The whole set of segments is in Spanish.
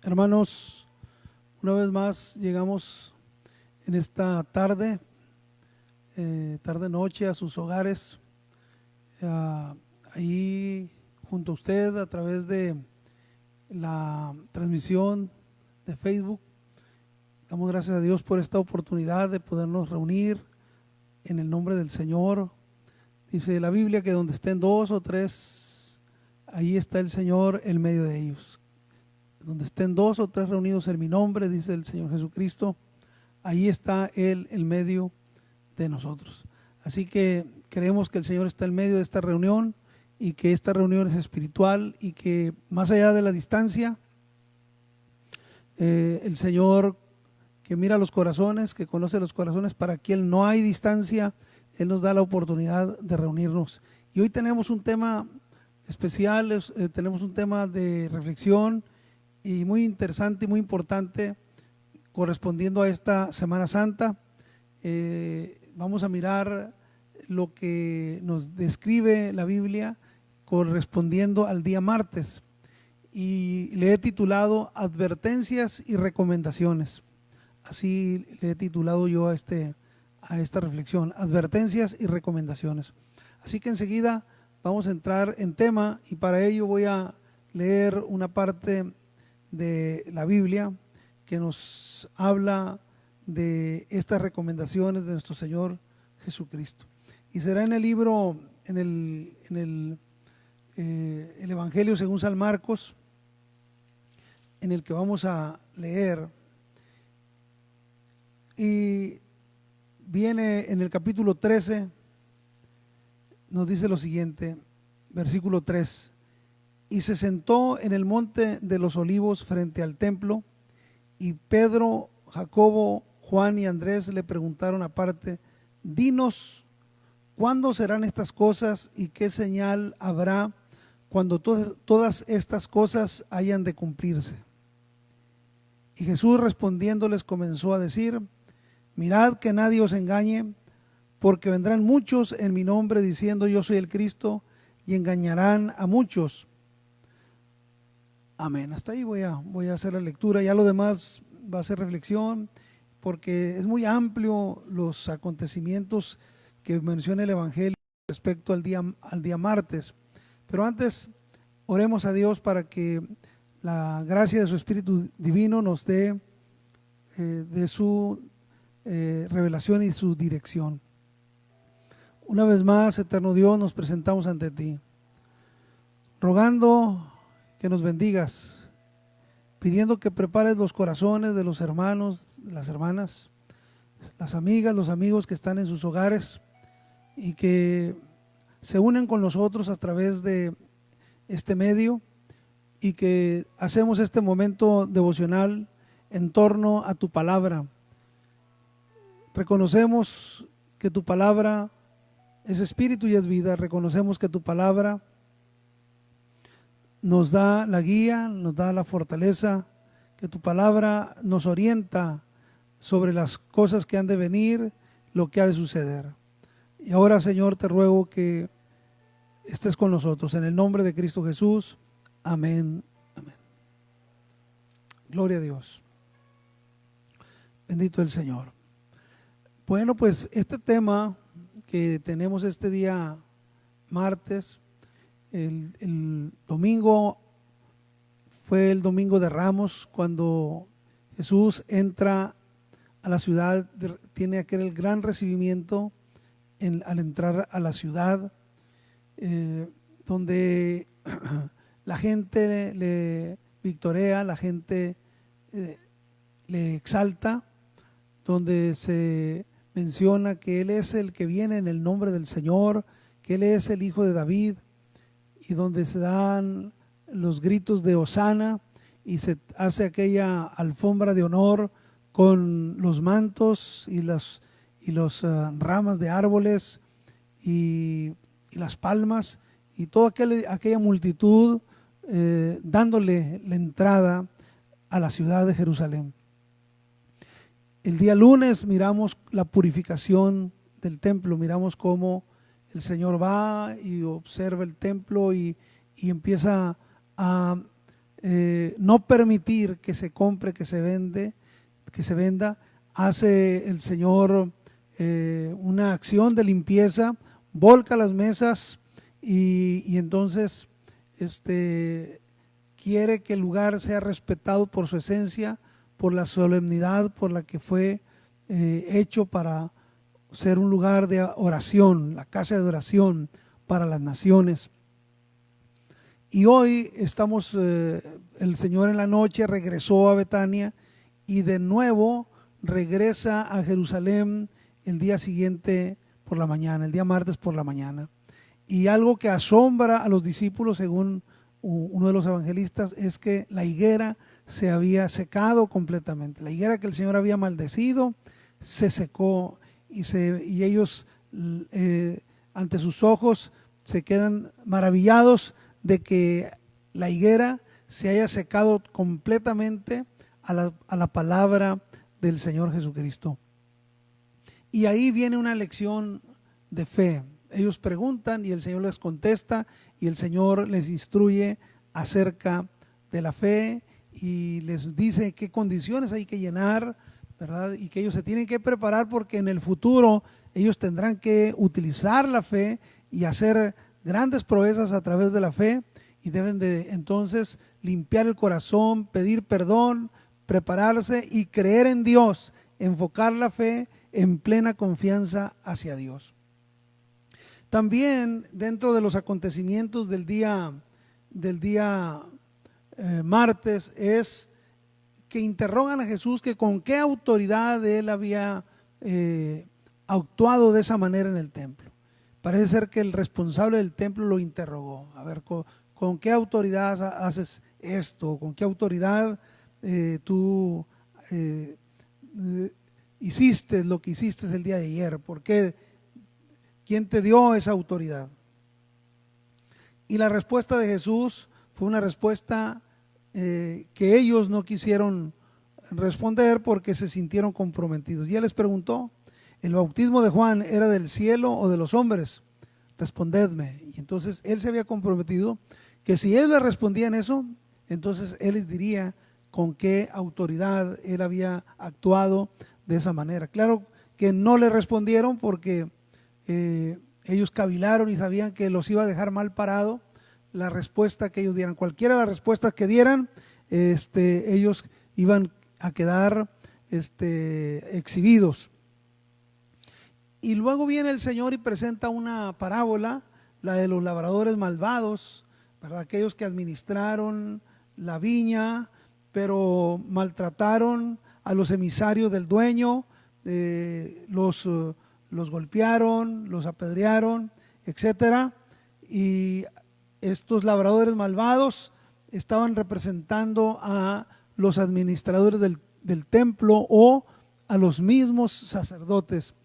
Hermanos, una vez más llegamos en esta tarde, tarde-noche a sus hogares, ahí junto a usted a través de la transmisión de Facebook. Damos gracias a Dios por esta oportunidad de podernos reunir en el nombre del Señor. Dice la Biblia que donde estén dos o tres, ahí está el Señor en medio de ellos. Donde estén dos o tres reunidos en mi nombre, dice el Señor Jesucristo, ahí está Él en medio de nosotros. Así que creemos que el Señor está en medio de esta reunión y que esta reunión es espiritual y que más allá de la distancia, el Señor que mira los corazones, que conoce los corazones, para quien no hay distancia, Él nos da la oportunidad de reunirnos. Y hoy tenemos un tema especial, tenemos un tema de reflexión y muy interesante y muy importante correspondiendo a esta Semana Santa. Vamos a mirar lo que nos describe la Biblia correspondiendo al día martes y le he titulado Advertencias y Recomendaciones. Así le he titulado yo a esta reflexión, Advertencias y Recomendaciones. Así que enseguida vamos a entrar en tema y para ello voy a leer una parte de la Biblia que nos habla de estas recomendaciones de nuestro Señor Jesucristo. Y será en el libro, en el Evangelio según San Marcos, en el que vamos a leer. Y viene en el capítulo 13, nos dice lo siguiente, versículo 3. Y se sentó en el monte de los olivos frente al templo, y Pedro, Jacobo, Juan y Andrés le preguntaron aparte: dinos, ¿cuándo serán estas cosas y qué señal habrá cuando todas estas cosas hayan de cumplirse? Y Jesús respondiéndoles comenzó a decir: mirad que nadie os engañe, porque vendrán muchos en mi nombre diciendo yo soy el Cristo, y engañarán a muchos. Amén. Hasta ahí voy a hacer la lectura. Ya lo demás va a ser reflexión, porque es muy amplio los acontecimientos que menciona el Evangelio respecto al día martes. Pero antes, oremos a Dios para que la gracia de su Espíritu Divino nos dé de su revelación y su dirección. Una vez más, eterno Dios, nos presentamos ante ti, rogando que nos bendigas, pidiendo que prepares los corazones de los hermanos, las hermanas, las amigas, los amigos que están en sus hogares y que se unen con nosotros a través de este medio y que hacemos este momento devocional en torno a tu palabra. Reconocemos que tu palabra es espíritu y es vida. Reconocemos que tu palabra nos da la guía, nos da la fortaleza, que tu palabra nos orienta sobre las cosas que han de venir, lo que ha de suceder. Y ahora, Señor, te ruego que estés con nosotros. En el nombre de Cristo Jesús. Amén. Amén. Gloria a Dios. Bendito el Señor. Bueno, pues este tema que tenemos este día martes, el domingo fue el domingo de Ramos, cuando Jesús entra a la ciudad, tiene aquel gran recibimiento al entrar a la ciudad, donde la gente le victorea, la gente le exalta, donde se menciona que Él es el que viene en el nombre del Señor, que Él es el Hijo de David, y donde se dan los gritos de Hosana y se hace aquella alfombra de honor con los mantos y las ramas de árboles y las palmas y toda aquella multitud dándole la entrada a la ciudad de Jerusalén. El día lunes miramos la purificación del templo, miramos cómo el Señor va y observa el templo y empieza a no permitir que se compre, que se venda, hace el Señor una acción de limpieza, volca las mesas y entonces quiere que el lugar sea respetado por su esencia, por la solemnidad por la que fue hecho para ser un lugar de oración, la casa de oración para las naciones. Y hoy estamos, el Señor en la noche regresó a Betania y de nuevo regresa a Jerusalén el día siguiente por la mañana, el día martes por la mañana. Y algo que asombra a los discípulos, según uno de los evangelistas, es que la higuera se había secado completamente. La higuera que el Señor había maldecido se secó y ellos ante sus ojos se quedan maravillados de que la higuera se haya secado completamente a la palabra del Señor Jesucristo. Y ahí viene una lección de fe. Ellos preguntan y el Señor les contesta y el Señor les instruye acerca de la fe y les dice qué condiciones hay que llenar, ¿verdad? Y que ellos se tienen que preparar porque en el futuro ellos tendrán que utilizar la fe y hacer grandes proezas a través de la fe y deben de entonces limpiar el corazón, pedir perdón, prepararse y creer en Dios, enfocar la fe en plena confianza hacia Dios. También dentro de los acontecimientos del día martes es que interrogan a Jesús que con qué autoridad él había actuado de esa manera en el templo. Parece ser que el responsable del templo lo interrogó. A ver, ¿con qué autoridad haces esto? ¿Con qué autoridad tú hiciste lo que hiciste el día de ayer? ¿Por qué? ¿Quién te dio esa autoridad? Y la respuesta de Jesús fue una respuesta que ellos no quisieron responder porque se sintieron comprometidos. Y él les preguntó, ¿el bautismo de Juan era del cielo o de los hombres? Respondedme. Y entonces él se había comprometido que si ellos le respondían eso, entonces él les diría con qué autoridad él había actuado de esa manera. Claro que no le respondieron porque ellos cavilaron y sabían que los iba a dejar mal parado la respuesta que ellos dieran. Cualquiera de las respuestas que dieran, ellos iban a quedar exhibidos. Y luego viene el Señor y presenta una parábola, la de los labradores malvados, ¿verdad? Aquellos que administraron la viña, pero maltrataron a los emisarios del dueño, los golpearon, los apedrearon, etcétera. Y estos labradores malvados estaban representando a los administradores del templo o a los mismos sacerdotes.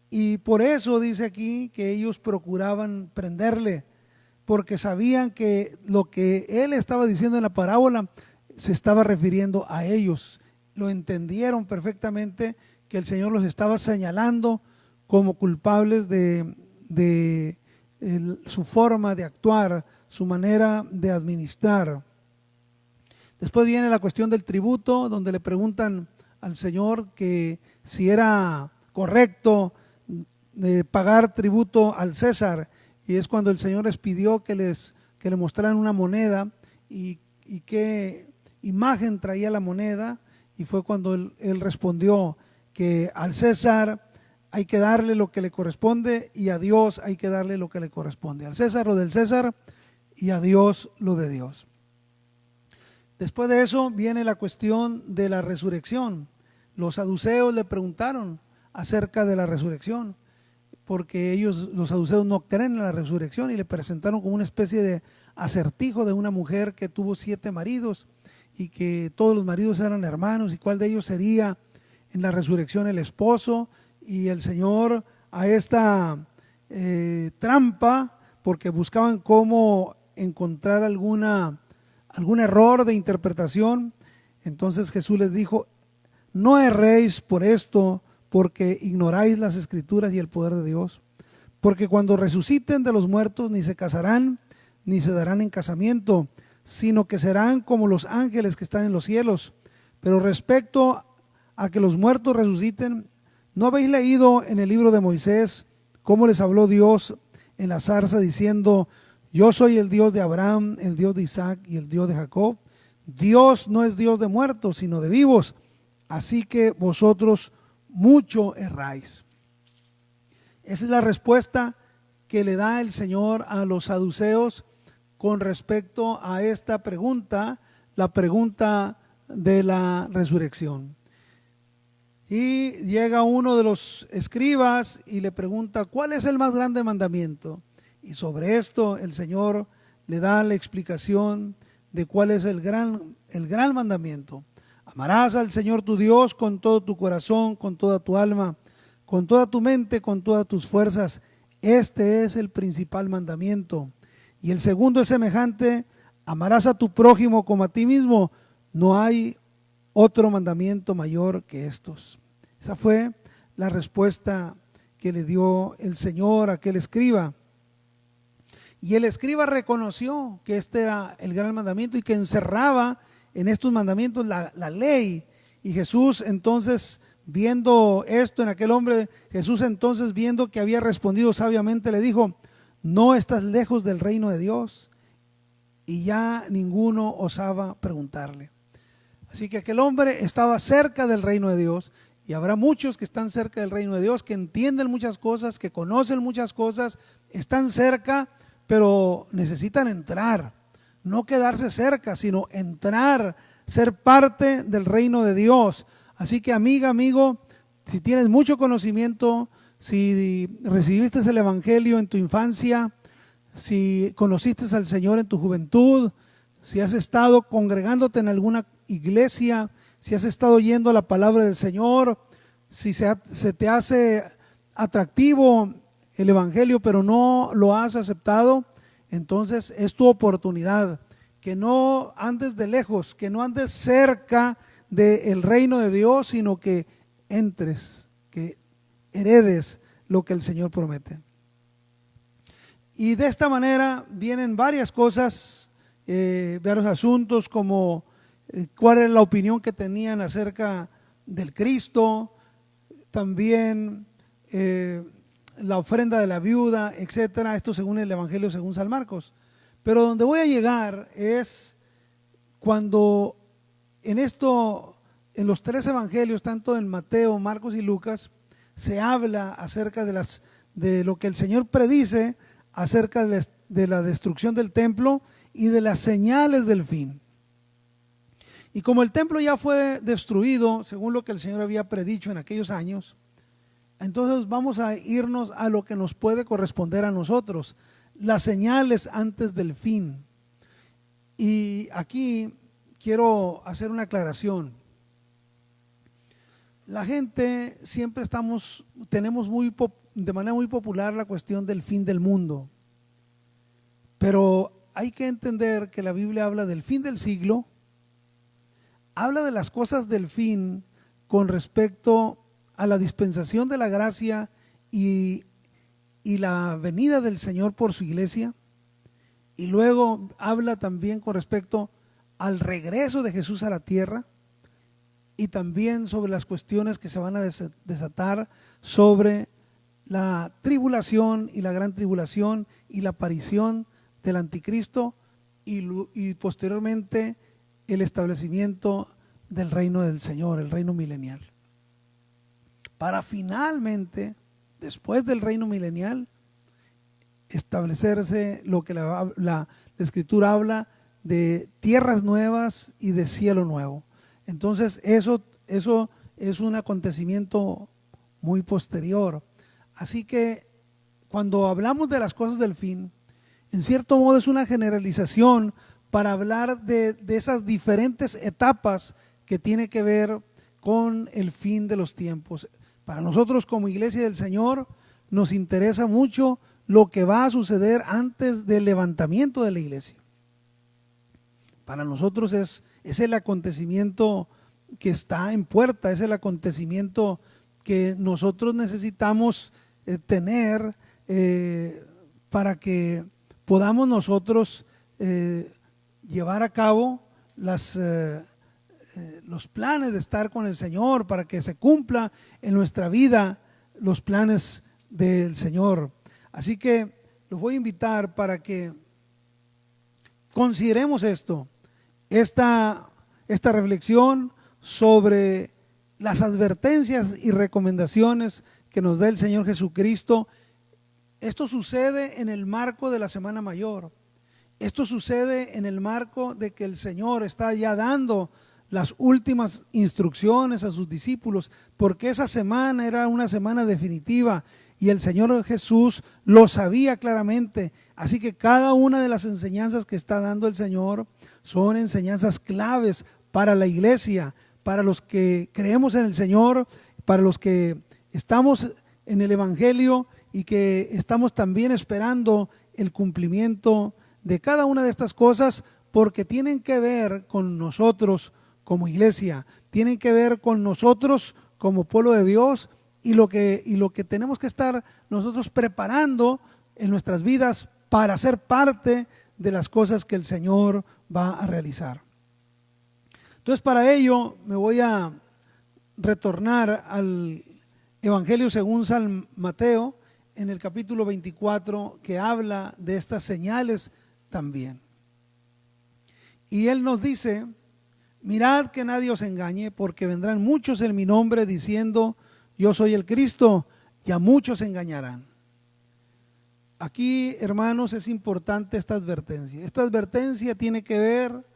Y por eso dice aquí que ellos procuraban prenderle, porque sabían que lo que él estaba diciendo en la parábola se estaba refiriendo a ellos. Lo entendieron perfectamente que el Señor los estaba señalando como culpables de su forma de actuar, su manera de administrar. Después viene la cuestión del tributo, donde le preguntan al Señor que si era correcto pagar tributo al César, y es cuando el Señor les pidió que le mostraran una moneda y qué imagen traía la moneda, y fue cuando él respondió que al César hay que darle lo que le corresponde y a Dios hay que darle lo que le corresponde. Al César lo del César y a Dios lo de Dios. Después de eso viene la cuestión de la resurrección. Los saduceos le preguntaron acerca de la resurrección, porque los saduceos no creen en la resurrección, y le presentaron como una especie de acertijo de una mujer que tuvo 7 maridos y que todos los maridos eran hermanos, y cuál de ellos sería en la resurrección el esposo. Y el Señor a esta trampa, porque buscaban cómo encontrar algún error de interpretación, entonces Jesús les dijo: no erréis por esto, porque ignoráis las Escrituras y el poder de Dios. Porque cuando resuciten de los muertos, ni se casarán, ni se darán en casamiento, sino que serán como los ángeles que están en los cielos. Pero respecto a que los muertos resuciten, ¿no habéis leído en el libro de Moisés cómo les habló Dios en la zarza diciendo: yo soy el Dios de Abraham, el Dios de Isaac y el Dios de Jacob? Dios no es Dios de muertos, sino de vivos. Así que vosotros mucho erráis. Esa es la respuesta que le da el Señor a los saduceos con respecto a esta pregunta, la pregunta de la resurrección. Y llega uno de los escribas y le pregunta: ¿cuál es el más grande mandamiento? Y sobre esto el Señor le da la explicación de cuál es el gran mandamiento. Amarás al Señor tu Dios con todo tu corazón, con toda tu alma, con toda tu mente, con todas tus fuerzas. Este es el principal mandamiento. Y el segundo es semejante: amarás a tu prójimo como a ti mismo. No hay otro mandamiento mayor que estos. Esa fue la respuesta que le dio el Señor a aquel escriba. Y el escriba reconoció que este era el gran mandamiento y que encerraba en estos mandamientos la ley. Y Jesús entonces, viendo esto en aquel hombre, Jesús entonces, viendo que había respondido sabiamente, le dijo: no estás lejos del reino de Dios. Y ya ninguno osaba preguntarle. Así que aquel hombre estaba cerca del reino de Dios. Y habrá muchos que están cerca del reino de Dios, que entienden muchas cosas, que conocen muchas cosas, están cerca, pero necesitan entrar. No quedarse cerca, sino entrar, ser parte del reino de Dios. Así que, amiga, amigo, si tienes mucho conocimiento, si recibiste el evangelio en tu infancia, si conociste al Señor en tu juventud, si has estado congregándote en alguna iglesia, si has estado oyendo la palabra del Señor, si se te hace atractivo el evangelio pero no lo has aceptado, entonces es tu oportunidad. Que no andes de lejos, que no andes cerca del reino de Dios, sino que entres, que heredes lo que el Señor promete. Y de esta manera vienen varias cosas, varios asuntos, como cuál era la opinión que tenían acerca del Cristo, también la ofrenda de la viuda, etcétera. Esto según el Evangelio según San Marcos. Pero donde voy a llegar es cuando en los tres evangelios, tanto en Mateo, Marcos y Lucas, se habla acerca de lo que el Señor predice acerca de la destrucción del templo y de las señales del fin. Y como el templo ya fue destruido, según lo que el Señor había predicho en aquellos años, entonces vamos a irnos a lo que nos puede corresponder a nosotros, las señales antes del fin. Y aquí quiero hacer una aclaración. La gente siempre tenemos de manera muy popular la cuestión del fin del mundo, pero hay que entender que la Biblia habla del fin del siglo, habla de las cosas del fin con respecto a la dispensación de la gracia y la venida del Señor por su iglesia, y luego habla también con respecto al regreso de Jesús a la tierra, y también sobre las cuestiones que se van a desatar sobre la tribulación y la gran tribulación y la aparición del anticristo y posteriormente el establecimiento del reino del Señor, el reino milenial. Para finalmente, después del reino milenial, establecerse lo que la Escritura habla de tierras nuevas y de cielo nuevo. Entonces eso es un acontecimiento muy posterior. Así que cuando hablamos de las cosas del fin, en cierto modo es una generalización para hablar de esas diferentes etapas que tiene que ver con el fin de los tiempos. Para nosotros como Iglesia del Señor nos interesa mucho lo que va a suceder antes del levantamiento de la iglesia. Para nosotros es el acontecimiento que está en puerta, es el acontecimiento que nosotros necesitamos tener para que podamos nosotros llevar a cabo los planes de estar con el Señor, para que se cumpla en nuestra vida los planes del Señor. Así que los voy a invitar para que consideremos esta reflexión sobre las advertencias y recomendaciones que nos da el Señor Jesucristo. Esto sucede en el marco de la Semana Mayor. Esto sucede en el marco de que el Señor está ya dando las últimas instrucciones a sus discípulos, porque esa semana era una semana definitiva y el Señor Jesús lo sabía claramente. Así que cada una de las enseñanzas que está dando el Señor son enseñanzas claves para la iglesia, para los que creemos en el Señor, para los que estamos en el Evangelio y que estamos también esperando el cumplimiento de cada una de estas cosas, porque tienen que ver con nosotros como iglesia, tienen que ver con nosotros como pueblo de Dios y lo que tenemos que estar nosotros preparando en nuestras vidas para ser parte de las cosas que el Señor va a realizar. Entonces, para ello me voy a retornar al Evangelio según San Mateo, en el capítulo 24, que habla de estas señales también. Y él nos dice: mirad que nadie os engañe, porque vendrán muchos en mi nombre diciendo yo soy el Cristo, y a muchos engañarán. Aquí, hermanos, es importante esta advertencia. Esta advertencia tiene que ver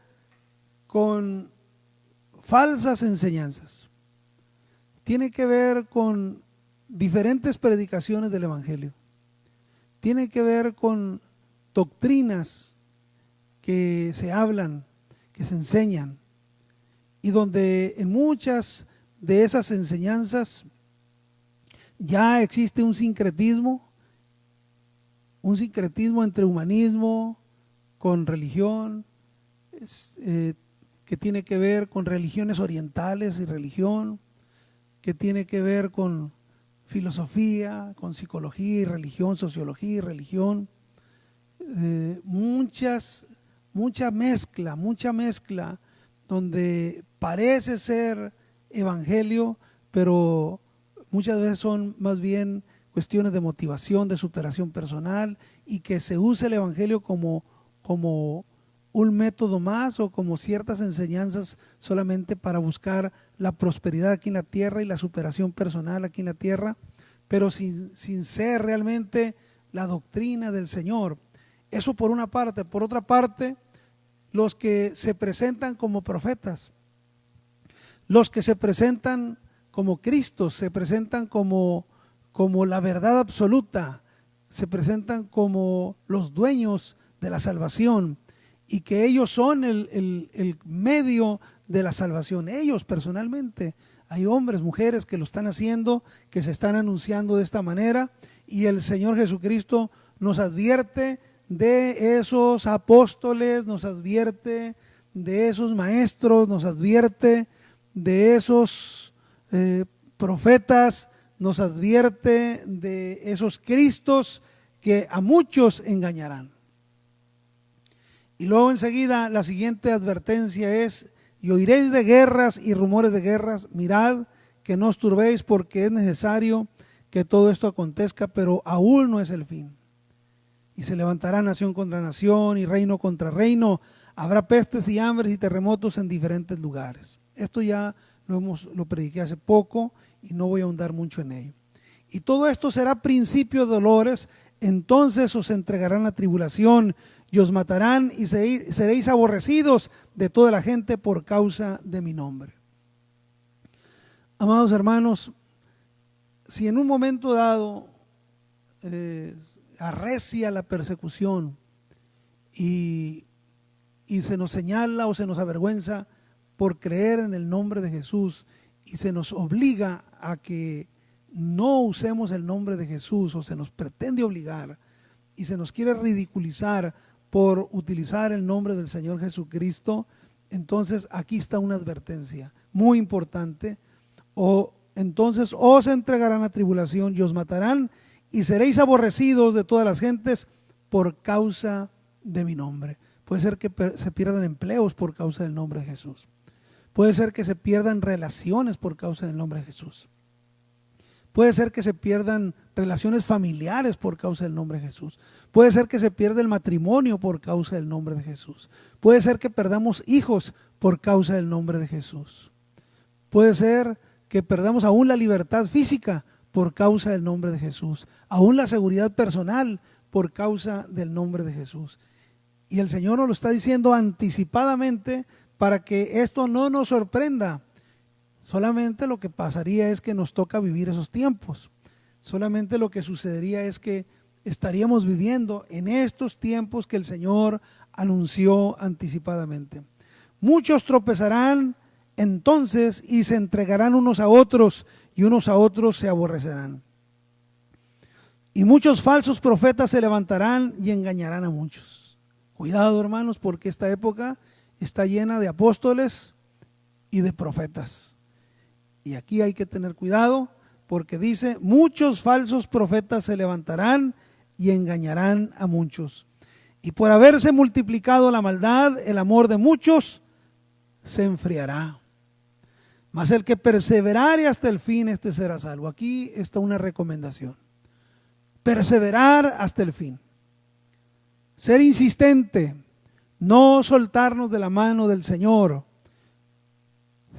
con falsas enseñanzas. Tiene que ver con diferentes predicaciones del Evangelio. Tiene que ver con doctrinas que se hablan, que se enseñan, y donde en muchas de esas enseñanzas ya existe un sincretismo entre humanismo con religión, que tiene que ver con religiones orientales y religión, que tiene que ver con filosofía, con psicología y religión, sociología y religión, mucha mezcla, donde parece ser evangelio, pero muchas veces son más bien cuestiones de motivación, de superación personal, y que se usa el evangelio como un método más, o como ciertas enseñanzas solamente para buscar la prosperidad aquí en la tierra y la superación personal aquí en la tierra, pero sin ser realmente la doctrina del Señor. Eso por una parte. Por otra parte, los que se presentan como profetas, los que se presentan como Cristo, se presentan como la verdad absoluta, se presentan como los dueños de la salvación, y que ellos son el medio de la salvación. Ellos personalmente, hay hombres, mujeres que lo están haciendo, que se están anunciando de esta manera, y el Señor Jesucristo nos advierte de esos apóstoles, nos advierte de esos maestros, nos advierte de esos profetas, nos advierte de esos Cristos que a muchos engañarán. Y luego enseguida la siguiente advertencia es: y oiréis de guerras y rumores de guerras, mirad que no os turbéis, porque es necesario que todo esto acontezca, pero aún no es el fin. Y se levantará nación contra nación y reino contra reino, habrá pestes y hambres y terremotos en diferentes lugares. Esto ya lo prediqué hace poco y no voy a ahondar mucho en ello. Y todo esto será principio de dolores, entonces os entregarán la tribulación y os matarán y seréis aborrecidos de toda la gente por causa de mi nombre. Amados hermanos, si en un momento dado arrecia la persecución y se nos señala o se nos avergüenza por creer en el nombre de Jesús, y se nos obliga a que no usemos el nombre de Jesús, o se nos pretende obligar y se nos quiere ridiculizar por utilizar el nombre del Señor Jesucristo, entonces aquí está una advertencia muy importante. Entonces os entregarán a tribulación y os matarán y seréis aborrecidos de todas las gentes por causa de mi nombre. Puede ser que se pierdan empleos por causa del nombre de Jesús. Puede ser que se pierdan relaciones por causa del nombre de Jesús. Puede ser que se pierdan relaciones familiares por causa del nombre de Jesús. Puede ser que se pierda el matrimonio por causa del nombre de Jesús. Puede ser que perdamos hijos por causa del nombre de Jesús. Puede ser que perdamos aún la libertad física por causa del nombre de Jesús. Aún la seguridad personal por causa del nombre de Jesús. Y el Señor nos lo está diciendo anticipadamente para que esto no nos sorprenda. Solamente lo que pasaría es que nos toca vivir esos tiempos. Solamente lo que sucedería es que estaríamos viviendo en estos tiempos que el Señor anunció anticipadamente. Muchos tropezarán entonces y se entregarán unos a otros y unos a otros se aborrecerán. Y muchos falsos profetas se levantarán y engañarán a muchos. Cuidado, hermanos, porque esta época está llena de apóstoles y de profetas. Y aquí hay que tener cuidado porque dice, muchos falsos profetas se levantarán y engañarán a muchos. Y por haberse multiplicado la maldad, el amor de muchos se enfriará. Mas el que perseverare hasta el fin, este será salvo. Aquí está una recomendación. Perseverar hasta el fin. Ser insistente. No soltarnos de la mano del Señor.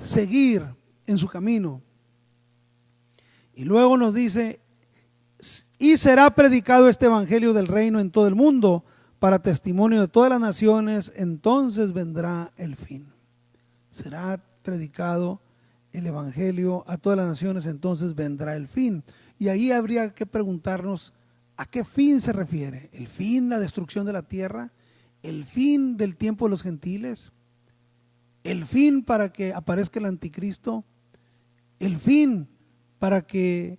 Seguir en su camino. Y luego nos dice, y será predicado este evangelio del reino en todo el mundo para testimonio de todas las naciones, entonces vendrá el fin. Será predicado el evangelio a todas las naciones, entonces vendrá el fin. Y ahí habría que preguntarnos, ¿a qué fin se refiere? ¿El fin, la destrucción de la tierra? ¿El fin del tiempo de los gentiles? ¿El fin para que aparezca el anticristo? ¿El fin para que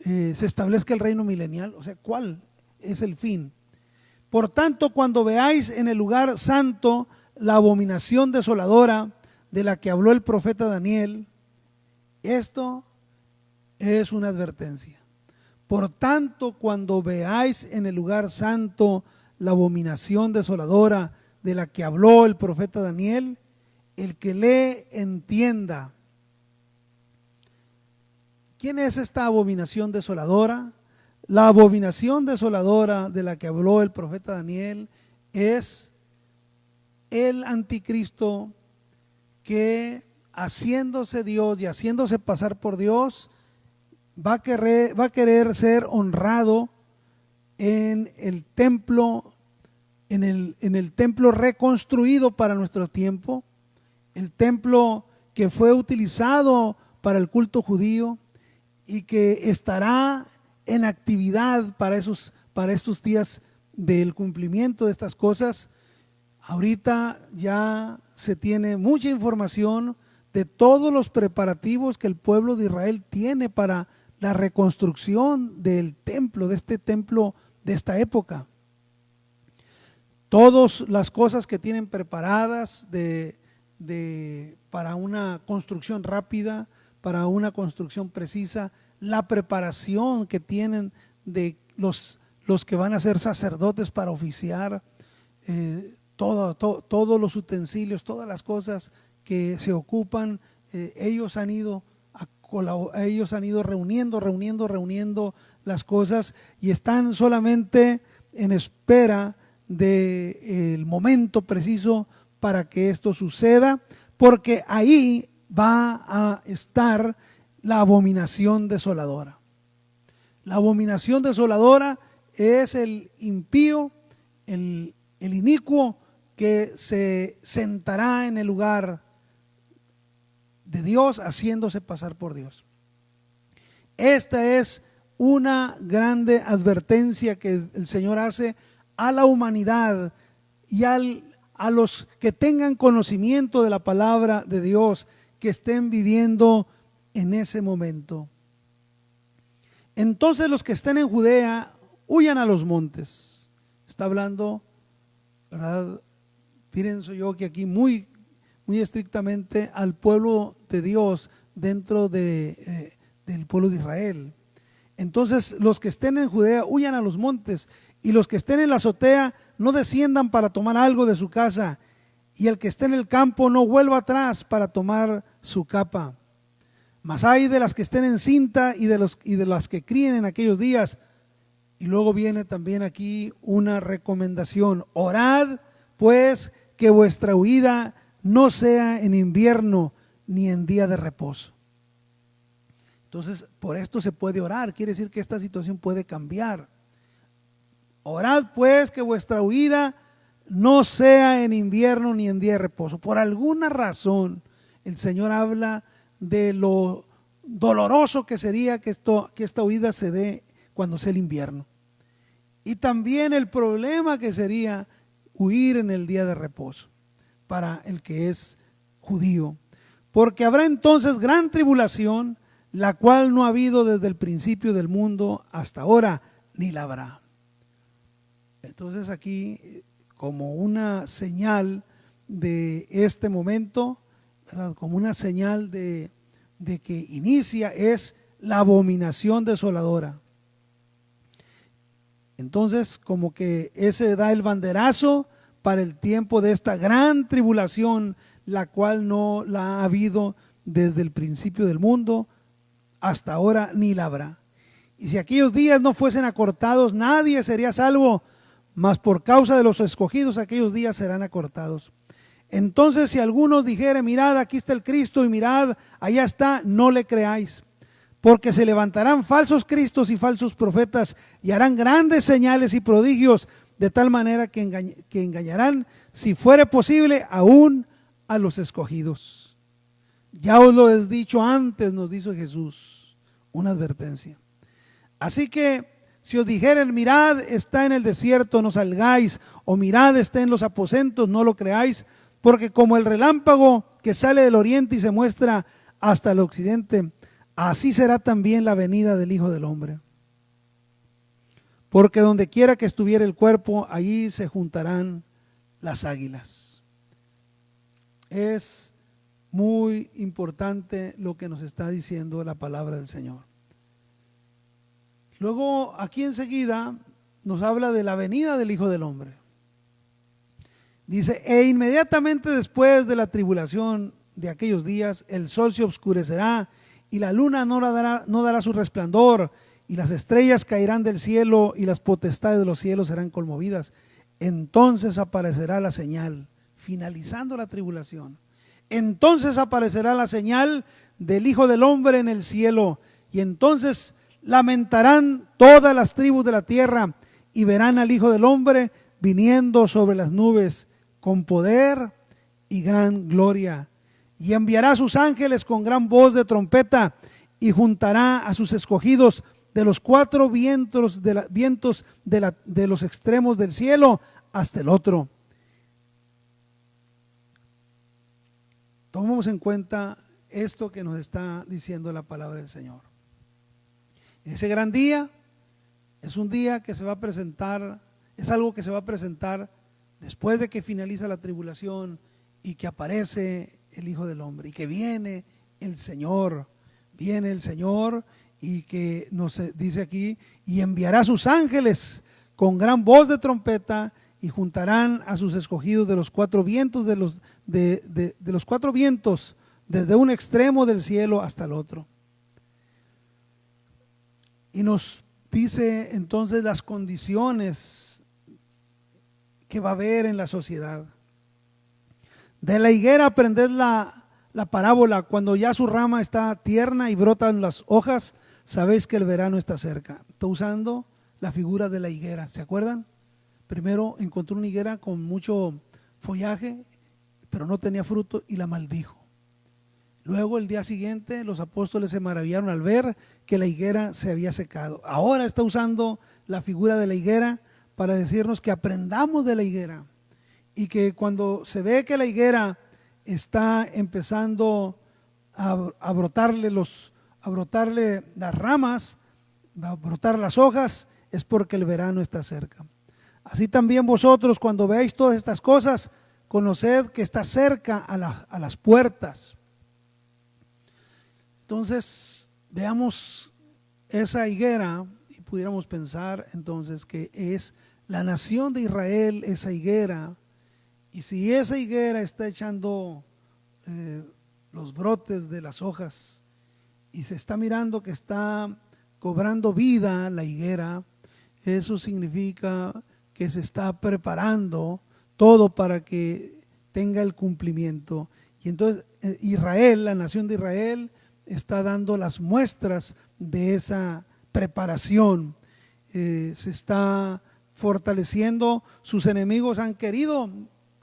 se establezca el reino milenial? O sea, ¿cuál es el fin? Por tanto, cuando veáis en el lugar santo la abominación desoladora de la que habló el profeta Daniel, esto es una advertencia. Por tanto, cuando veáis en el lugar santo la abominación desoladora de la que habló el profeta Daniel, el que lee entienda. ¿Quién es esta abominación desoladora? La abominación desoladora de la que habló el profeta Daniel es el anticristo que, haciéndose Dios y haciéndose pasar por Dios, va a querer ser honrado en el templo, en el templo reconstruido para nuestro tiempo, el templo que fue utilizado para el culto judío y que estará en actividad para estos días del cumplimiento de estas cosas. Ahorita ya se tiene mucha información de todos los preparativos que el pueblo de Israel tiene para la reconstrucción del templo, de este templo de esta época. Todas las cosas que tienen preparadas para una construcción rápida, para una construcción precisa, la preparación que tienen de los que van a ser sacerdotes para oficiar, todos los utensilios, todas las cosas que se ocupan, ellos han ido reuniendo las cosas y están solamente en espera del momento preciso para que esto suceda, porque ahí va a estar la abominación desoladora. La abominación desoladora es el impío, el inicuo que se sentará en el lugar de Dios haciéndose pasar por Dios. Esta es una grande advertencia que el Señor hace a la humanidad y a los que tengan conocimiento de la palabra de Dios, que estén viviendo en ese momento. Entonces los que estén en Judea huyan a los montes. Está hablando, ¿verdad? Pienso yo que aquí muy estrictamente al pueblo de Dios dentro del pueblo de Israel. Entonces los que estén en Judea huyan a los montes, y los que estén en la azotea no desciendan para tomar algo de su casa, y el que esté en el campo no vuelva atrás para tomar su capa. Mas hay de las que estén en cinta y de las que críen en aquellos días. Y luego viene también aquí una recomendación: orad pues que vuestra huida no sea en invierno ni en día de reposo. Entonces, por esto se puede orar, quiere decir que esta situación puede cambiar. Orad pues que vuestra huida no sea en invierno ni en día de reposo. Por alguna razón el Señor habla de lo doloroso que sería que esta huida se dé cuando sea el invierno. Y también el problema que sería huir en el día de reposo para el que es judío. Porque habrá entonces gran tribulación, la cual no ha habido desde el principio del mundo hasta ahora, ni la habrá. Entonces aquí, como una señal de este momento, ¿verdad?, como una señal de que inicia, es la abominación desoladora. Entonces, como que ese da el banderazo para el tiempo de esta gran tribulación, la cual no la ha habido desde el principio del mundo hasta ahora, ni la habrá. Y si aquellos días no fuesen acortados, nadie sería salvo, mas por causa de los escogidos aquellos días serán acortados. Entonces, si alguno dijere, mirad, aquí está el Cristo, y mirad, allá está, no le creáis. Porque se levantarán falsos cristos y falsos profetas, y harán grandes señales y prodigios, de tal manera que engañarán, si fuere posible, aún a los escogidos. Ya os lo he dicho antes, nos dijo Jesús, una advertencia. Así que si os dijeren, mirad, está en el desierto, no salgáis, o mirad, está en los aposentos, no lo creáis, porque como el relámpago que sale del oriente y se muestra hasta el occidente, así será también la venida del Hijo del Hombre. Porque donde quiera que estuviera el cuerpo, allí se juntarán las águilas. Es muy importante lo que nos está diciendo la palabra del Señor. Luego, aquí enseguida nos habla de la venida del Hijo del Hombre. Dice, e inmediatamente después de la tribulación de aquellos días, el sol se oscurecerá y la luna no dará su resplandor, y las estrellas caerán del cielo y las potestades de los cielos serán conmovidas. Entonces aparecerá la señal, finalizando la tribulación. Entonces aparecerá la señal del Hijo del Hombre en el cielo, y entonces lamentarán todas las tribus de la tierra y verán al Hijo del Hombre viniendo sobre las nubes con poder y gran gloria. Y enviará a sus ángeles con gran voz de trompeta y juntará a sus escogidos de los cuatro vientos de los extremos del cielo hasta el otro. Tomemos en cuenta esto que nos está diciendo la palabra del Señor. Ese gran día es un día que se va a presentar, es algo que se va a presentar después de que finaliza la tribulación y que aparece el Hijo del Hombre y que viene el Señor y que nos dice aquí, y enviará a sus ángeles con gran voz de trompeta y juntarán a sus escogidos de los cuatro vientos de los cuatro vientos, desde un extremo del cielo hasta el otro. Y nos dice entonces las condiciones que va a haber en la sociedad. De la higuera aprended la parábola: cuando ya su rama está tierna y brotan las hojas, sabéis que el verano está cerca. Está usando la figura de la higuera, ¿se acuerdan? Primero encontró una higuera con mucho follaje, pero no tenía fruto, y la maldijo. Luego, el día siguiente, los apóstoles se maravillaron al ver que la higuera se había secado. Ahora está usando la figura de la higuera para decirnos que aprendamos de la higuera, y que cuando se ve que la higuera está empezando a brotarle las ramas, a brotar las hojas, es porque el verano está cerca. Así también vosotros, cuando veáis todas estas cosas, conoced que está cerca a las puertas. Entonces, veamos esa higuera, y pudiéramos pensar entonces que es la nación de Israel, esa higuera, y si esa higuera está echando los brotes de las hojas y se está mirando que está cobrando vida la higuera, eso significa que se está preparando todo para que tenga el cumplimiento. Y entonces Israel, la nación de Israel, está dando las muestras de esa preparación. Se está fortaleciendo. Sus enemigos han querido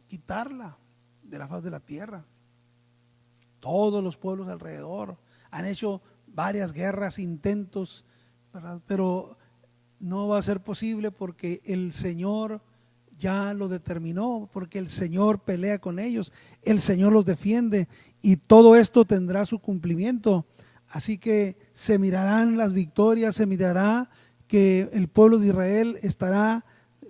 quitarla de la faz de la tierra. Todos los pueblos alrededor han hecho varias guerras, intentos, ¿verdad? Pero no va a ser posible porque el Señor ya lo determinó, porque el Señor pelea con ellos, el Señor los defiende y todo esto tendrá su cumplimiento. Así que se mirarán las victorias, se mirará que el pueblo de Israel estará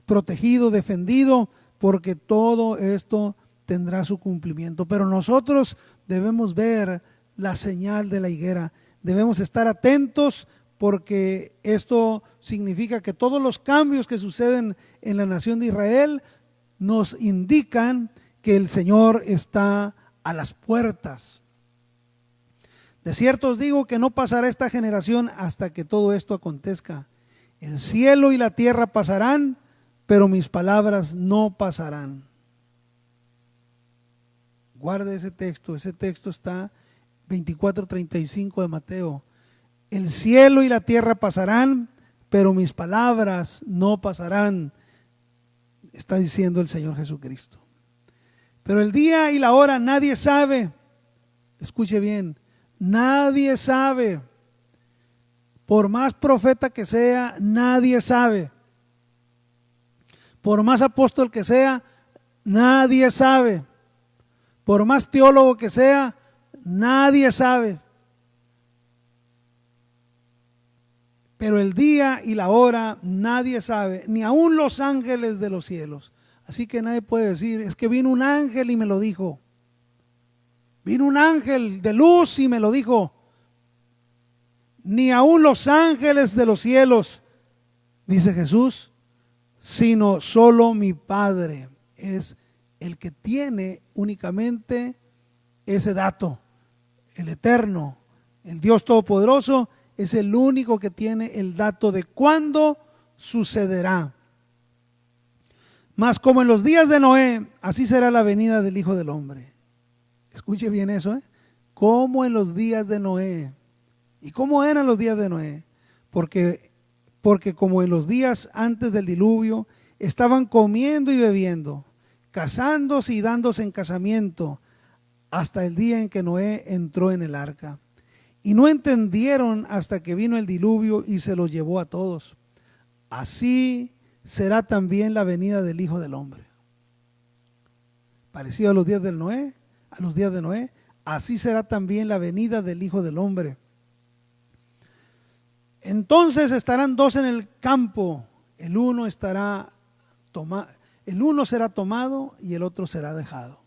protegido, defendido, porque todo esto tendrá su cumplimiento. Pero nosotros debemos ver la señal de la higuera, debemos estar atentos, porque esto significa que todos los cambios que suceden en la nación de Israel nos indican que el Señor está a las puertas. De cierto os digo que no pasará esta generación hasta que todo esto acontezca. El cielo y la tierra pasarán, pero mis palabras no pasarán. Guarde ese texto está 24:35 de Mateo. El cielo y la tierra pasarán, pero mis palabras no pasarán, está diciendo el Señor Jesucristo. Pero el día y la hora nadie sabe. Escuche bien, nadie sabe. Por más profeta que sea, nadie sabe. Por más apóstol que sea, nadie sabe. Por más teólogo que sea, nadie sabe. Pero el día y la hora nadie sabe, ni aun los ángeles de los cielos. Así que nadie puede decir, es que vino un ángel y me lo dijo. Vino un ángel de luz y me lo dijo. Ni aun los ángeles de los cielos, dice Jesús, sino solo mi Padre es el que tiene únicamente ese dato. El Eterno, el Dios Todopoderoso, es el único que tiene el dato de cuándo sucederá. Mas como en los días de Noé, así será la venida del Hijo del Hombre. Escuche bien eso, como en los días de Noé. ¿Y cómo eran los días de Noé? Porque como en los días antes del diluvio, estaban comiendo y bebiendo, casándose y dándose en casamiento, hasta el día en que Noé entró en el arca. Y no entendieron hasta que vino el diluvio y se los llevó a todos. Así será también la venida del Hijo del Hombre. Parecido a los días de Noé, así será también la venida del Hijo del Hombre. Entonces estarán dos en el campo, el uno será tomado y el otro será dejado.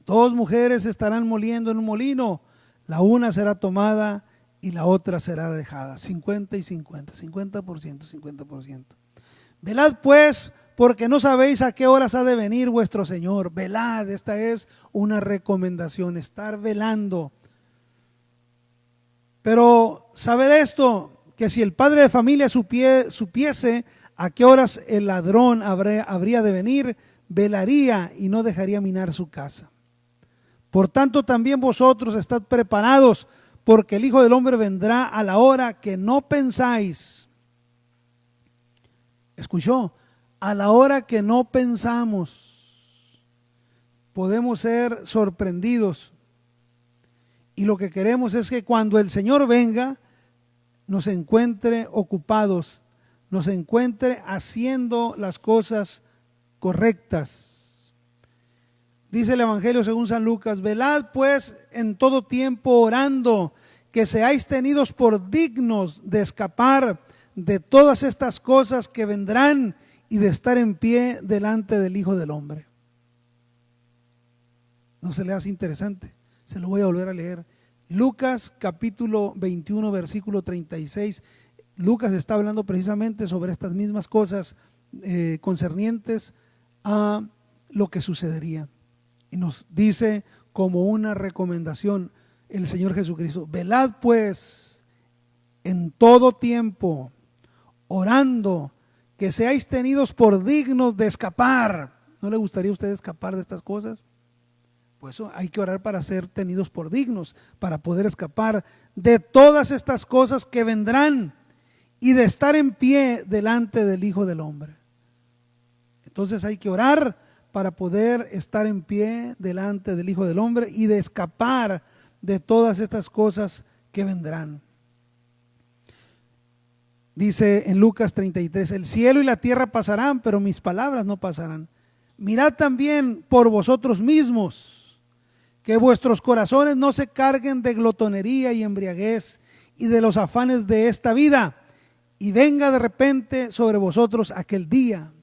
Dos mujeres estarán moliendo en un molino, la una será tomada y la otra será dejada. 50 y 50, 50%, 50%. Velad pues, porque no sabéis a qué horas ha de venir vuestro Señor. Velad, esta es una recomendación, estar velando. Pero sabed esto, que si el padre de familia supiese a qué horas el ladrón habría de venir, velaría y no dejaría minar su casa. Por tanto, también vosotros estad preparados, porque el Hijo del Hombre vendrá a la hora que no pensáis. ¿Escuchó? A la hora que no pensamos. Podemos ser sorprendidos. Y lo que queremos es que cuando el Señor venga, nos encuentre ocupados, nos encuentre haciendo las cosas correctas. Dice el Evangelio según San Lucas: velad pues en todo tiempo orando, que seáis tenidos por dignos de escapar de todas estas cosas que vendrán y de estar en pie delante del Hijo del Hombre. ¿No se le hace interesante? Se lo voy a volver a leer. Lucas capítulo 21 versículo 36. Lucas está hablando precisamente sobre estas mismas cosas concernientes a lo que sucedería. Y nos dice como una recomendación el Señor Jesucristo: velad pues en todo tiempo, orando, que seáis tenidos por dignos de escapar. ¿No le gustaría a usted escapar de estas cosas? Por eso hay que orar para ser tenidos por dignos, para poder escapar de todas estas cosas que vendrán y de estar en pie delante del Hijo del Hombre. Entonces hay que orar para poder estar en pie delante del Hijo del Hombre y de escapar de todas estas cosas que vendrán. Dice en Lucas 33: el cielo y la tierra pasarán, pero mis palabras no pasarán. Mirad también por vosotros mismos, que vuestros corazones no se carguen de glotonería y embriaguez y de los afanes de esta vida, y venga de repente sobre vosotros aquel día.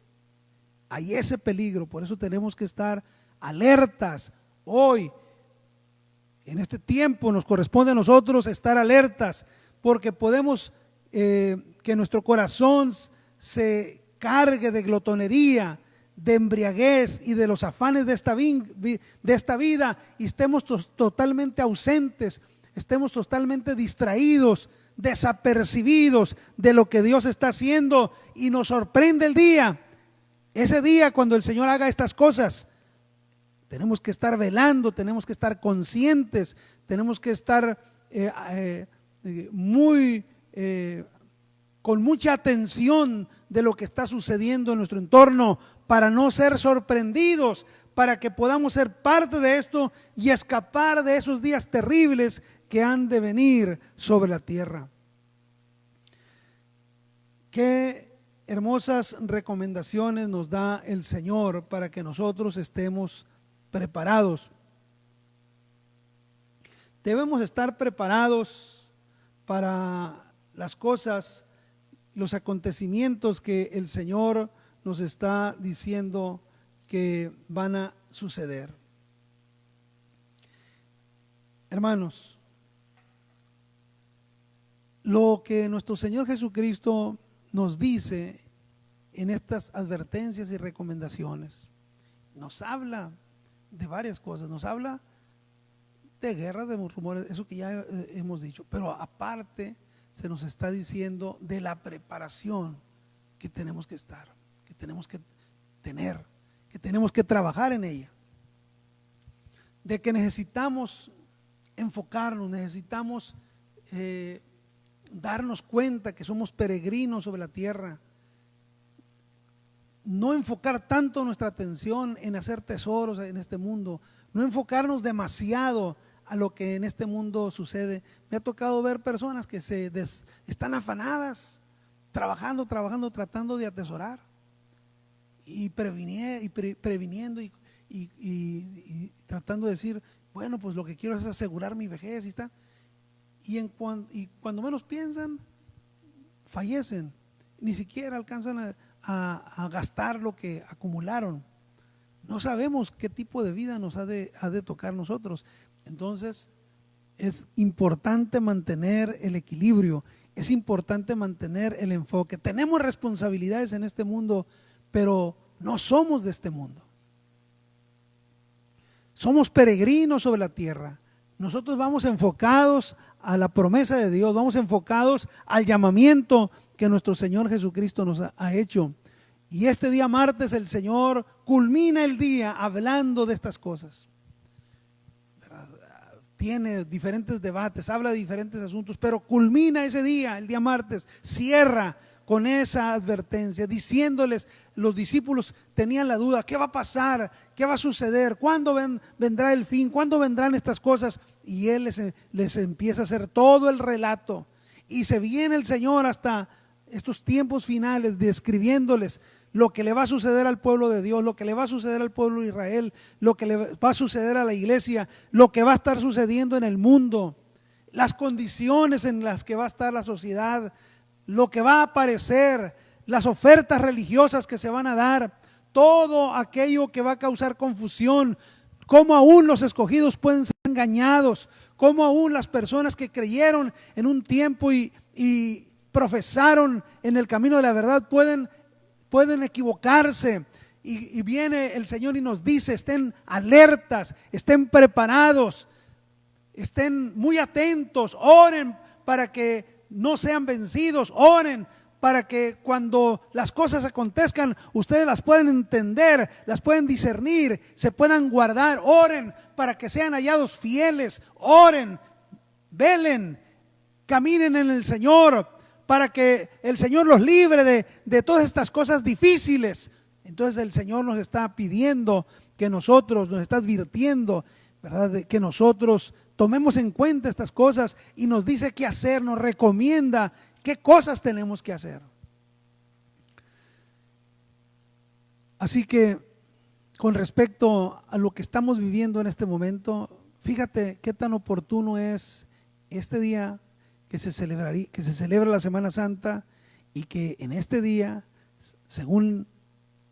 Hay ese peligro, por eso tenemos que estar alertas. Hoy, en este tiempo, nos corresponde a nosotros estar alertas, porque podemos que nuestro corazón se cargue de glotonería, de embriaguez y de los afanes de esta vida, y estemos totalmente ausentes, estemos totalmente distraídos, desapercibidos de lo que Dios está haciendo, y nos sorprende el día. Ese día cuando el Señor haga estas cosas, tenemos que estar velando, tenemos que estar conscientes, tenemos que estar con mucha atención de lo que está sucediendo en nuestro entorno, para no ser sorprendidos, para que podamos ser parte de esto y escapar de esos días terribles que han de venir sobre la tierra. Qué hermosas recomendaciones nos da el Señor para que nosotros estemos preparados. Debemos estar preparados para las cosas, los acontecimientos que el Señor nos está diciendo que van a suceder. Hermanos, lo que nuestro Señor Jesucristo nos dice en estas advertencias y recomendaciones, nos habla de varias cosas, nos habla de guerras, de rumores, eso que ya hemos dicho, pero aparte se nos está diciendo de la preparación que tenemos que estar, que tenemos que tener, que tenemos que trabajar en ella, de que necesitamos enfocarnos, necesitamos darnos cuenta que somos peregrinos sobre la tierra, no enfocar tanto nuestra atención en hacer tesoros en este mundo, no enfocarnos demasiado a lo que en este mundo sucede. Me ha tocado ver personas que están afanadas, trabajando, tratando de atesorar y previniendo y tratando de decir, bueno, pues lo que quiero es asegurar mi vejez y cuando menos piensan, fallecen, ni siquiera alcanzan a gastar lo que acumularon. No sabemos qué tipo de vida nos ha de tocar nosotros. Entonces es importante mantener el equilibrio, es importante mantener el enfoque. Tenemos responsabilidades en este mundo, pero no somos de este mundo. Somos peregrinos sobre la tierra. Nosotros vamos enfocados a la promesa de Dios, vamos enfocados al llamamiento que nuestro Señor Jesucristo nos ha hecho. Y este día martes el Señor culmina el día hablando de estas cosas. Tiene diferentes debates, habla de diferentes asuntos, pero culmina ese día, el día martes, cierra con esa advertencia, diciéndoles, los discípulos tenían la duda, ¿qué va a pasar? ¿Qué va a suceder? ¿Cuándo vendrá el fin? ¿Cuándo vendrán estas cosas? Y Él les empieza a hacer todo el relato, y se viene el Señor hasta estos tiempos finales describiéndoles lo que le va a suceder al pueblo de Dios, lo que le va a suceder al pueblo de Israel, lo que le va a suceder a la iglesia, lo que va a estar sucediendo en el mundo, las condiciones en las que va a estar la sociedad, lo que va a aparecer, las ofertas religiosas que se van a dar, todo aquello que va a causar confusión, cómo aún los escogidos pueden ser engañados, cómo aún las personas que creyeron en un tiempo y profesaron en el camino de la verdad pueden equivocarse. Y viene el Señor y nos dice: estén alertas, estén preparados, estén muy atentos, oren para que no sean vencidos, oren para que cuando las cosas acontezcan ustedes las puedan entender, las pueden discernir, se puedan guardar. Oren para que sean hallados fieles, oren, velen, caminen en el Señor, para que el Señor los libre de todas estas cosas difíciles. Entonces el Señor nos está pidiendo que nosotros, nos está advirtiendo, ¿verdad?, de que nosotros tomemos en cuenta estas cosas, y nos dice qué hacer, nos recomienda qué cosas tenemos que hacer. Así que con respecto a lo que estamos viviendo en este momento, fíjate qué tan oportuno es este día que se celebra la Semana Santa, y que en este día, según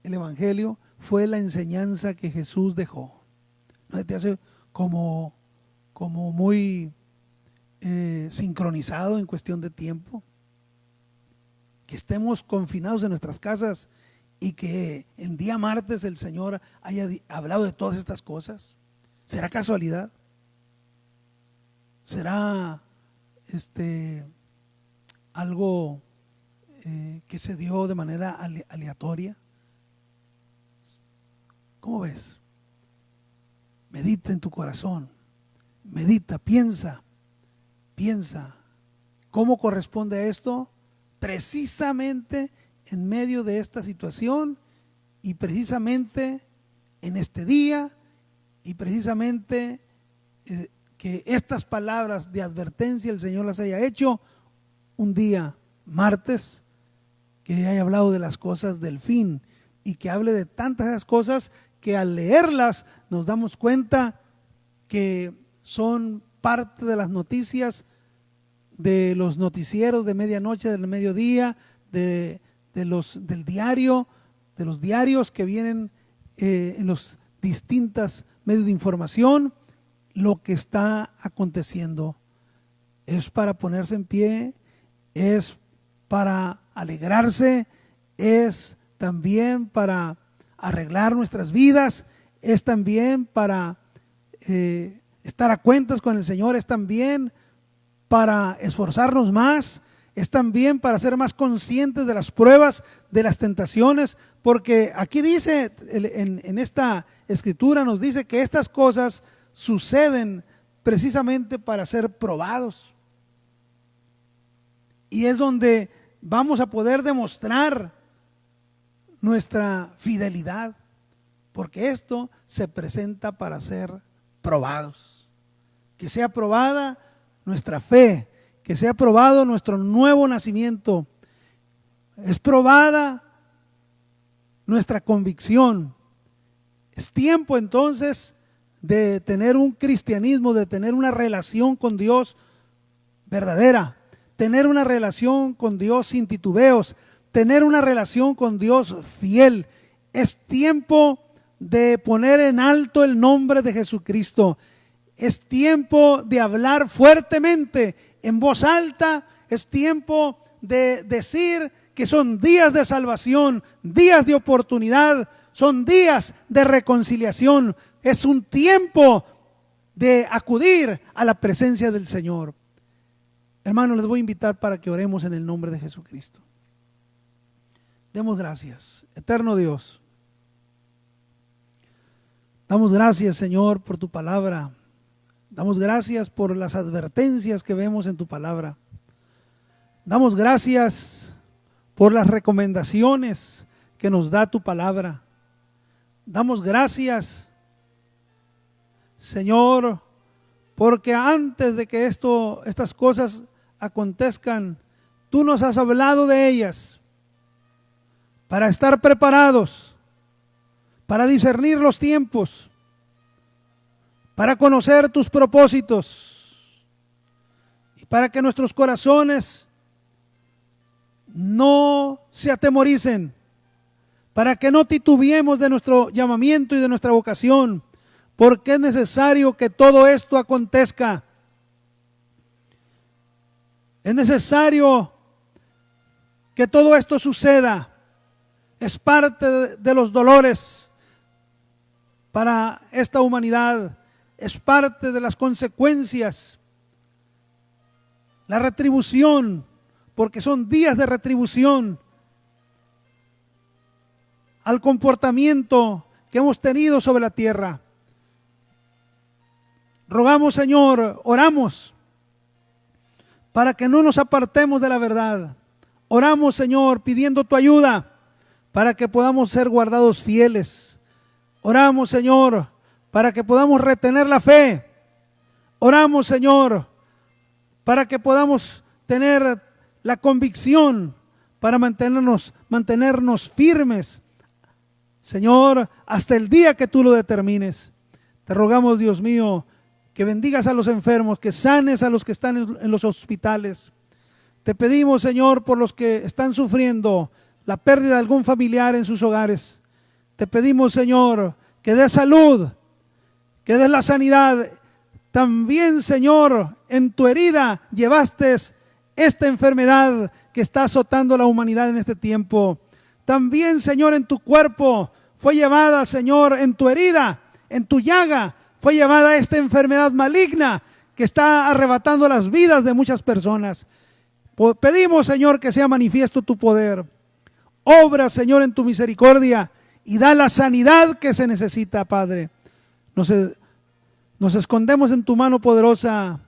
el Evangelio, fue la enseñanza que Jesús dejó. ¿No te hace como muy sincronizado en cuestión de tiempo? Que estemos confinados en nuestras casas y que el día martes el Señor haya hablado de todas estas cosas. ¿Será casualidad? ¿Será algo que se dio de manera aleatoria? ¿Cómo ves? Medita en tu corazón, medita, piensa cómo corresponde a esto, precisamente en medio de esta situación, y precisamente en este día, y precisamente que estas palabras de advertencia el Señor las haya hecho un día martes, que haya hablado de las cosas del fin, y que hable de tantas cosas que al leerlas nos damos cuenta que son parte de las noticias, de los noticieros de medianoche, del mediodía, del diario, de los diarios que vienen en los distintos medios de información. Lo que está aconteciendo es para ponerse en pie, es para alegrarse, es también para arreglar nuestras vidas, es también para estar a cuentas con el Señor, es también para esforzarnos más, es también para ser más conscientes de las pruebas, de las tentaciones, porque aquí dice, en esta escritura nos dice que estas cosas suceden precisamente para ser probados, y es donde vamos a poder demostrar nuestra fidelidad, porque esto se presenta para ser probados. Que sea probada nuestra fe, que sea probado nuestro nuevo nacimiento, es probada nuestra convicción. Es tiempo entonces de tener un cristianismo, de tener una relación con Dios verdadera, tener una relación con Dios sin titubeos, tener una relación con Dios fiel. Es tiempo de poner en alto el nombre de Jesucristo. Es tiempo de hablar fuertemente, en voz alta. Es tiempo de decir que son días de salvación, días de oportunidad, son días de reconciliación. Es un tiempo de acudir a la presencia del Señor. Hermanos, les voy a invitar para que oremos en el nombre de Jesucristo. Demos gracias, eterno Dios. Damos gracias, Señor, por tu palabra. Damos gracias por las advertencias que vemos en tu palabra. Damos gracias por las recomendaciones que nos da tu palabra. Damos gracias, Señor, porque antes de que estas cosas acontezcan, tú nos has hablado de ellas para estar preparados, para discernir los tiempos, para conocer tus propósitos, y para que nuestros corazones no se atemoricen, para que no titubeemos de nuestro llamamiento y de nuestra vocación, porque es necesario que todo esto acontezca. Es necesario que todo esto suceda. Es parte de los dolores para esta humanidad. Es parte de las consecuencias. La retribución, porque son días de retribución al comportamiento que hemos tenido sobre la tierra. Rogamos, Señor, oramos para que no nos apartemos de la verdad. Oramos, Señor, pidiendo tu ayuda para que podamos ser guardados fieles. Oramos, Señor, para que podamos retener la fe. Oramos, Señor, para que podamos tener la convicción para mantenernos firmes, Señor, hasta el día que tú lo determines. Te rogamos, Dios mío, que bendigas a los enfermos, que sanes a los que están en los hospitales. Te pedimos, Señor, por los que están sufriendo la pérdida de algún familiar en sus hogares. Te pedimos, Señor, que des salud, que des la sanidad. También, Señor, en tu herida llevaste esta enfermedad que está azotando la humanidad en este tiempo. También, Señor, en tu cuerpo fue llevada, Señor, en tu herida, en tu llaga, fue llevada esta enfermedad maligna que está arrebatando las vidas de muchas personas. Pedimos, Señor, que sea manifiesto tu poder. Obra, Señor, en tu misericordia y da la sanidad que se necesita, Padre. Nos escondemos en tu mano poderosa.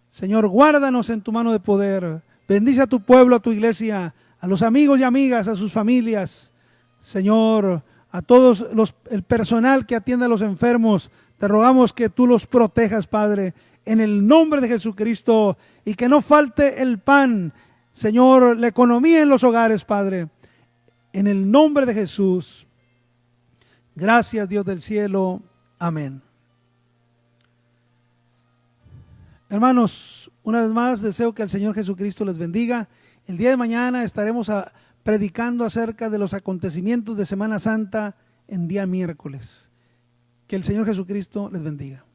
Señor, guárdanos en tu mano de poder. Bendice a tu pueblo, a tu iglesia, a los amigos y amigas, a sus familias. Señor, a todos el personal que atiende a los enfermos, te rogamos que tú los protejas, Padre, en el nombre de Jesucristo, y que no falte el pan, Señor, la economía en los hogares, Padre, en el nombre de Jesús. Gracias, Dios del cielo. Amén. Hermanos, una vez más deseo que el Señor Jesucristo les bendiga. El día de mañana estaremos predicando acerca de los acontecimientos de Semana Santa en día miércoles. Que el Señor Jesucristo les bendiga.